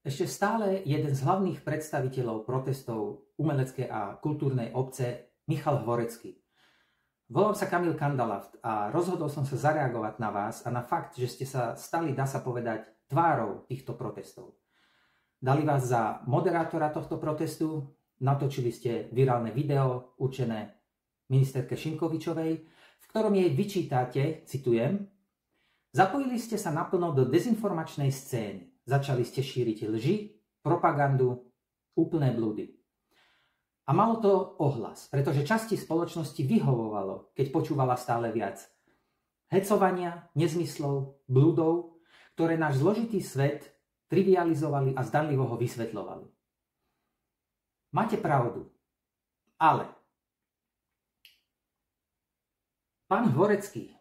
Ešte stále jeden z hlavných predstaviteľov protestov umeleckej a kultúrnej obce, Michal Hvorecký. Volám sa Kamil Kandalaft a rozhodol som sa zareagovať na vás a na fakt, že ste sa stali, dá sa povedať, tvárou týchto protestov. Dali vás za moderátora tohto protestu, natočili ste virálne video určené ministerke Šimkovičovej, v ktorom jej vyčítate, citujem, zapojili ste sa naplno do dezinformačnej scény. Začali ste šíriť lži, propagandu, úplné blúdy. A malo to ohlas, pretože časti spoločnosti vyhovovalo, keď počúvala stále viac hecovania, nezmyslov, blúdov, ktoré náš zložitý svet trivializovali a zdanlivo ho vysvetľovali. Máte pravdu, ale pán Hvorecký,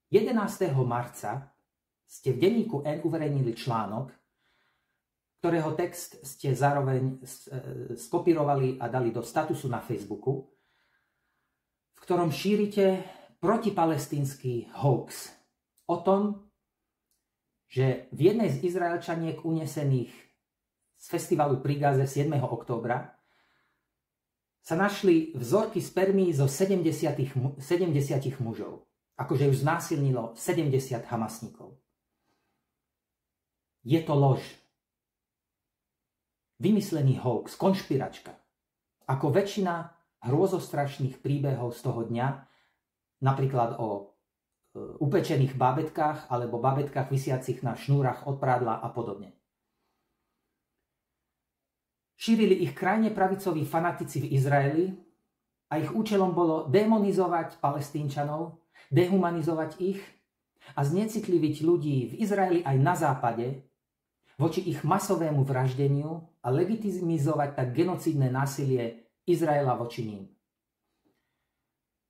11. marca ste v denníku N uverejnili článok, ktorého text ste zároveň skopírovali a dali do statusu na Facebooku, v ktorom šírite protipalestínsky hoax o tom, že v jednej z Izraelčaniek unesených z festivalu pri Gaze 7. októbra sa našli vzorky spermií zo 70 mužov. Akože už znásilnilo 70 hamasníkov. Je to lož. Vymyslený hoax, konšpiračka. Ako väčšina hrôzostrašných príbehov z toho dňa, napríklad o upečených bábetkách alebo bábetkách visiacich na šnúrach od prádla a podobne. Šírili ich krajne pravicoví fanatici v Izraeli a ich účelom bolo demonizovať Palestínčanov, dehumanizovať ich a znecitliviť ľudí v Izraeli aj na západe voči ich masovému vraždeniu a legitimizovať tak genocídne násilie Izraela voči ním.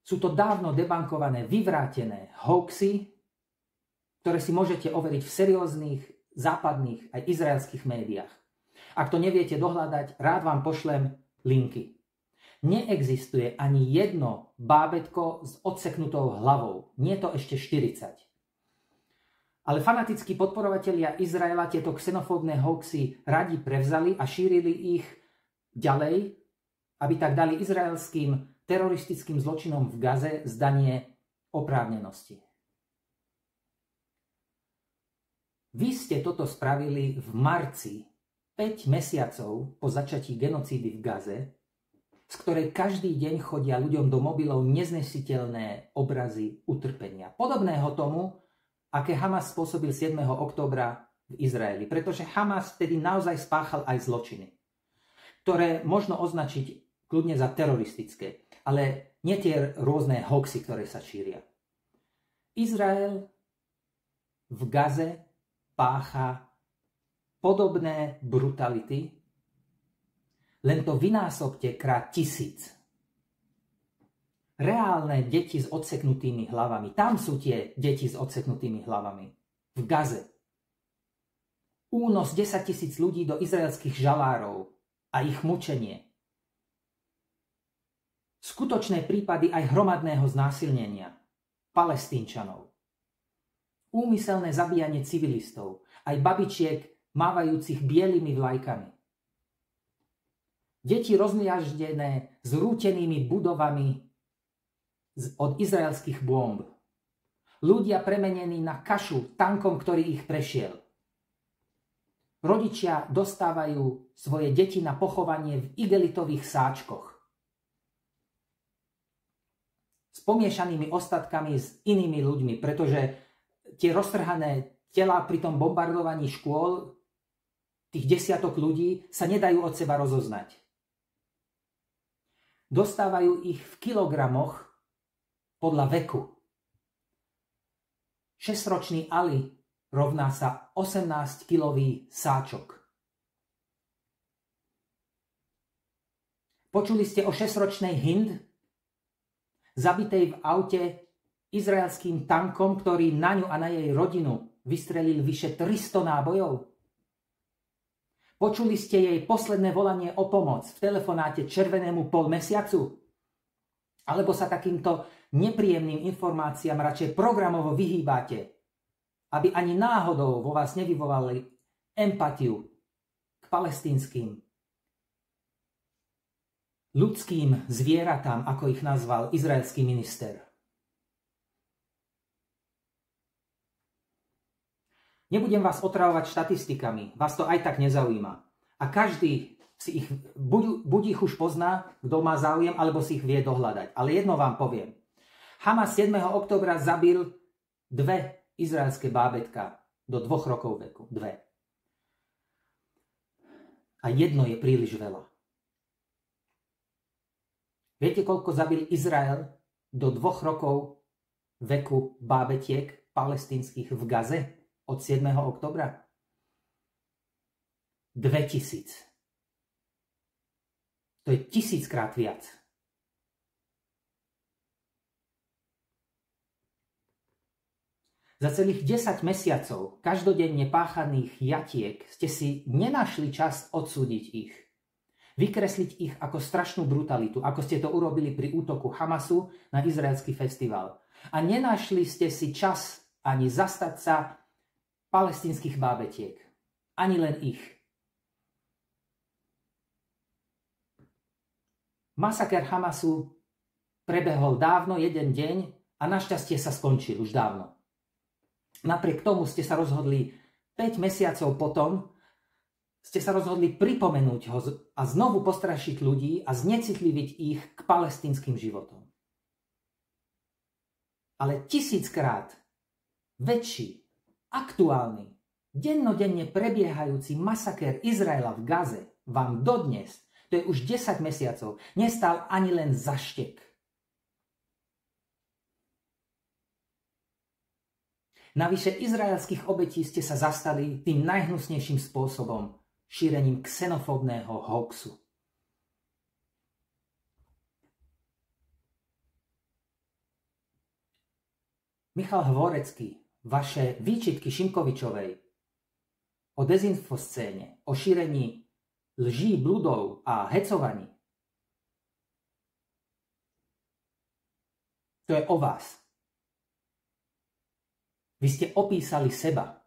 Sú to dávno debankované, vyvrátené hoaxy, ktoré si môžete overiť v serióznych západných aj izraelských médiách. Ak to neviete dohľadať, rád vám pošlem linky. Neexistuje ani jedno bábätko s odseknutou hlavou. Nie to ešte 40. Ale fanatickí podporovatelia Izraela tieto xenofóbne hoaxy radi prevzali a šírili ich ďalej, aby tak dali izraelským teroristickým zločinom v Gaze zdanie oprávnenosti. Vy ste toto spravili v marci, 5 mesiacov po začatí genocídy v Gaze, z ktorej každý deň chodia ľuďom do mobilov neznesiteľné obrazy utrpenia. Podobného tomu, aké Hamas spôsobil 7. októbra v Izraeli. Pretože Hamas vtedy naozaj spáchal aj zločiny, ktoré možno označiť kľudne za teroristické, ale nie tie rôzne hoaxy, ktoré sa šíria. Izrael v Gaze pácha podobné brutality, len to vynásobte krát 1000. Reálne deti s odseknutými hlavami. Tam sú tie deti s odseknutými hlavami. V Gaze. Únos 10 000 ľudí do izraelských žalárov a ich mučenie. Skutočné prípady aj hromadného znásilnenia Palestínčanov. Úmyselné zabíjanie civilistov, aj babičiek mávajúcich bielými vlajkami. Deti rozmliaždené s rútenými budovami od izraelských bomb. Ľudia premenení na kašu tankom, ktorý ich prešiel. Rodičia dostávajú svoje deti na pochovanie v igelitových sáčkoch. S pomiešanými ostatkami s inými ľuďmi, pretože tie roztrhané telá pri tom bombardovaní škôl, tých desiatok ľudí, sa nedajú od seba rozoznať. Dostávajú ich v kilogramoch podľa veku. 6-ročný Ali rovná sa 18-kilový sáčok. Počuli ste o 6-ročnej Hind, zabitej v aute izraelským tankom, ktorý na ňu a na jej rodinu vystrelil vyše 300 nábojov? Počuli ste jej posledné volanie o pomoc v telefonáte červenému polmesiacu? Alebo sa takýmto nepríjemným informáciám radšej programovo vyhýbate, aby ani náhodou vo vás nevyvolali empatiu k palestínskym ľudským zvieratám, ako ich nazval izraelský minister. Nebudem vás otravovať štatistikami, vás to aj tak nezaujíma. A každý si ich, buď ich už pozná, kto má záujem, alebo si ich vie dohľadať. Ale jedno vám poviem. Hamas 7. októbra zabil 2 izraelské bábätka do 2 rokov veku. 2. A jedno je príliš veľa. Viete, koľko zabil Izrael do 2 rokov veku bábetiek palestínskych v Gaze od 7. októbra? 2000. To je 1000-krát viac. Za celých 10 mesiacov každodenne páchaných jatiek ste si nenašli čas odsúdiť ich. Vykresliť ich ako strašnú brutalitu, ako ste to urobili pri útoku Hamasu na izraelský festival. A nenašli ste si čas ani zastať sa palestínskych bábetiek. Ani len ich. Masaker Hamasu prebehol dávno, jeden deň a našťastie sa skončil už dávno. Napriek tomu ste sa rozhodli 5 mesiacov potom, ste sa rozhodli pripomenúť ho a znovu postrašiť ľudí a znecitliviť ich k palestínskym životom. Ale 1000-krát väčší, aktuálny, dennodenne prebiehajúci masakér Izraela v Gaze vám dodnes, to je už 10 mesiacov, nestal ani len za štek. Navyše izraelských obetí ste sa zastali tým najhnusnejším spôsobom, šírením xenofóbneho hoaxu. Michal Hvorecký, vaše výčitky Šimkovičovej o dezinfoscéne, o šírení lží, bludov a hecovaní, to je o vás. Vy ste opísali seba.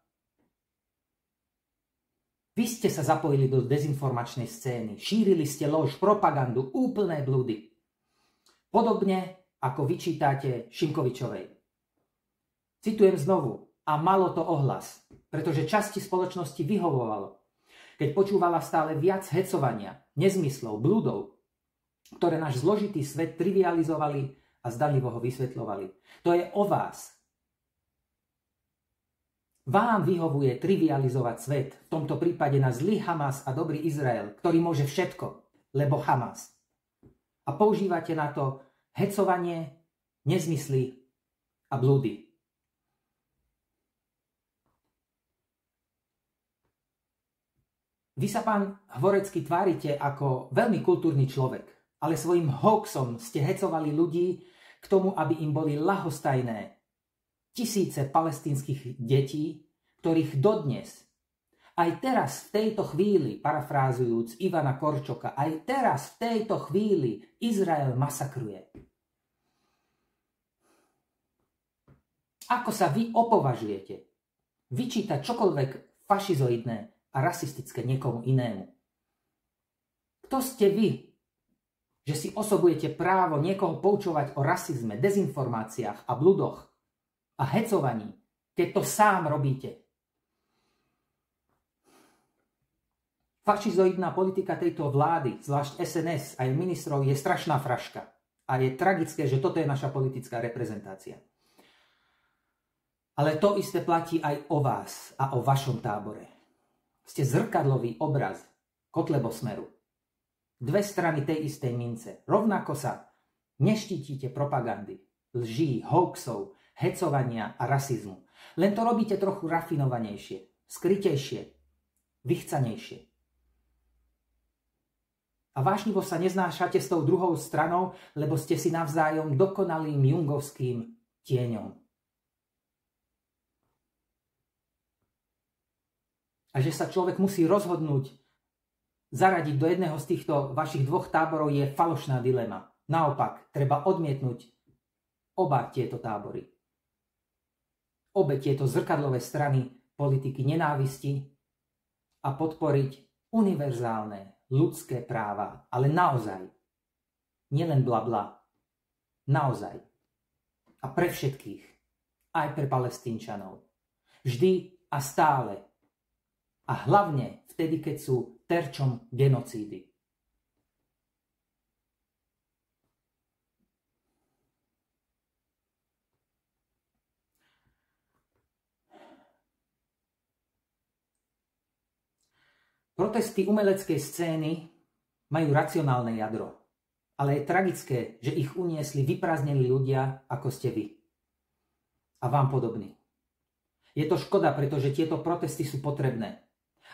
Vy ste sa zapojili do dezinformačnej scény, šírili ste lož, propagandu, úplné blúdy. Podobne ako vyčítate Šimkovičovej. Citujem znovu, a malo to ohlas, pretože časti spoločnosti vyhovovalo, keď počúvala stále viac hecovania, nezmyslov, blúdov, ktoré náš zložitý svet trivializovali a zdanlivo ho vysvetľovali. To je o vás. Vám vyhovuje trivializovať svet, v tomto prípade na zlý Hamas a dobrý Izrael, ktorý môže všetko, lebo Hamas. A používate na to hecovanie, nezmysly a blúdy. Vy sa, pán Hvorecký, tvárite ako veľmi kultúrny človek, ale svojím hoaxom ste hecovali ľudí k tomu, aby im boli ľahostajné tisíce palestínskych detí, ktorých dodnes, aj teraz v tejto chvíli, parafrázujúc Ivana Korčoka, aj teraz v tejto chvíli Izrael masakruje. Ako sa vy opovažujete vyčítať čokoľvek fašizoidné a rasistické niekomu inému? Kto ste vy, že si osobujete právo niekoho poučovať o rasizme, dezinformáciách a bludoch a hecovaní, keď to sám robíte? Fašizoidná politika tejto vlády, zvlášť SNS a jej ministrov, je strašná fraška. A je tragické, že toto je naša politická reprezentácia. Ale to isté platí aj o vás a o vašom tábore. Ste zrkadlový obraz Kotlebosmeru. Dve strany tej istej mince. Rovnako sa neštítite propagandy, lží, hoaxov, hecovania a rasizmu. Len to robíte trochu rafinovanejšie, skrytejšie, vychcanejšie. A vášnivo sa neznášate s tou druhou stranou, lebo ste si navzájom dokonalým jungovským tieňom. A že sa človek musí rozhodnúť zaradiť do jedného z týchto vašich dvoch táborov, je falošná dilema. Naopak, treba odmietnúť oba tieto tábory. Obe tieto zrkadlové strany politiky nenávisti a podporiť univerzálne ľudské práva, ale naozaj. Nielen blabla. Naozaj. A pre všetkých. Aj pre Palestínčanov. Vždy a stále. A hlavne vtedy, keď sú terčom genocídy. Protesty umeleckej scény majú racionálne jadro, ale je tragické, že ich uniesli vyprázdnení ľudia, ako ste vy. A vám podobní. Je to škoda, pretože tieto protesty sú potrebné,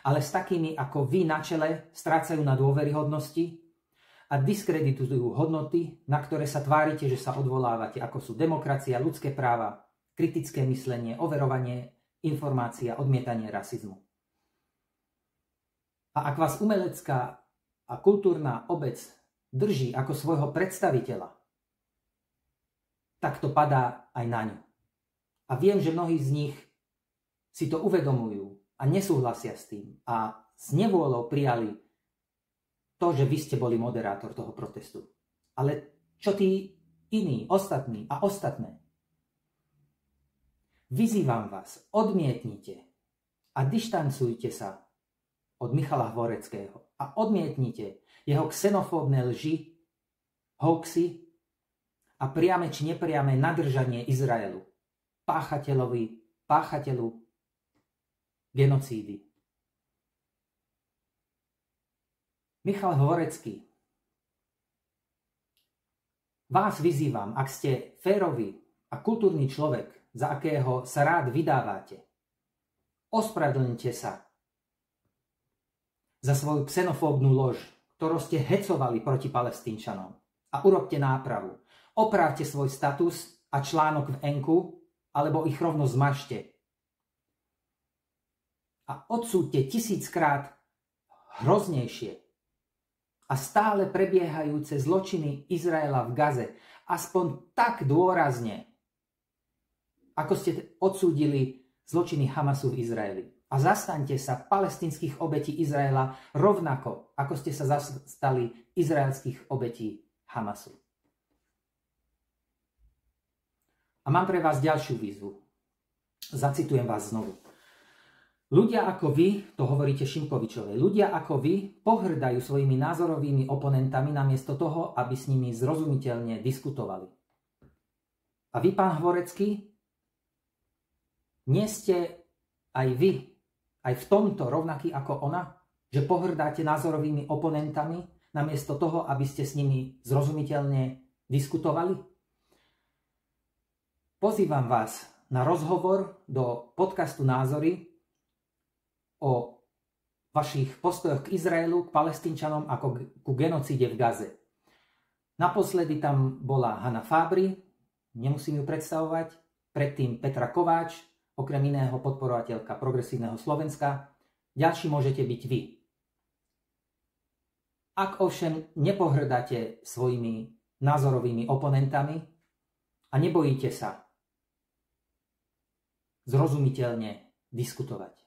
ale s takými ako vy na čele strácajú na dôveryhodnosti a diskreditujú hodnoty, na ktoré sa tvárite, že sa odvolávate, ako sú demokracia, ľudské práva, kritické myslenie, overovanie informácií a odmietanie rasizmu. A ak vás umelecká a kultúrna obec drží ako svojho predstaviteľa, tak to padá aj na ňu. A viem, že mnohí z nich si to uvedomujú a nesúhlasia s tým a s nevôľou prijali to, že vy ste boli moderátor toho protestu. Ale čo tí iní, ostatní a ostatné? Vyzývam vás, odmietnite a dištancujte sa od Michala Hvoreckého a odmietnite jeho xenofóbne lži, hoaxy a priame či nepriame nadržanie Izraelu, páchateľu genocídy. Michal Hvorecký, vás vyzývam, ak ste férový a kultúrny človek, za akého sa rád vydávate, ospravedlňte sa za svoju xenofóbnu lož, ktorú ste hecovali proti Palestínčanom. A urobte nápravu. Oprávte svoj status a článok v Enku, alebo ich rovno zmažte. A odsúďte 1000-krát hroznejšie a stále prebiehajúce zločiny Izraela v Gaze, aspoň tak dôrazne, ako ste odsúdili zločiny Hamasu v Izraeli. A zastaňte sa palestinských obetí Izraela rovnako, ako ste sa zastali izraelských obetí Hamasu. A mám pre vás ďalšiu výzvu. Zacitujem vás znovu. Ľudia ako vy, to hovoríte Šimkovičovej, ľudia ako vy pohrdajú svojimi názorovými oponentami namiesto toho, aby s nimi zrozumiteľne diskutovali. A vy, pán Hvorecký, nie ste aj vy aj v tomto rovnaký ako ona, že pohrdáte názorovými oponentami namiesto toho, aby ste s nimi zrozumiteľne diskutovali? Pozývam vás na rozhovor do podcastu Názory o vašich postojoch k Izraelu, k Palestínčanom ako ku genocíde v Gaze. Naposledy tam bola Hanna Fábry, nemusím ju predstavovať, predtým Petra Kováč, okrem iného podporovateľka Progresívneho Slovenska. Ďalší môžete byť vy. Ak ovšem nepohrdáte svojimi názorovými oponentami a nebojíte sa zrozumiteľne diskutovať.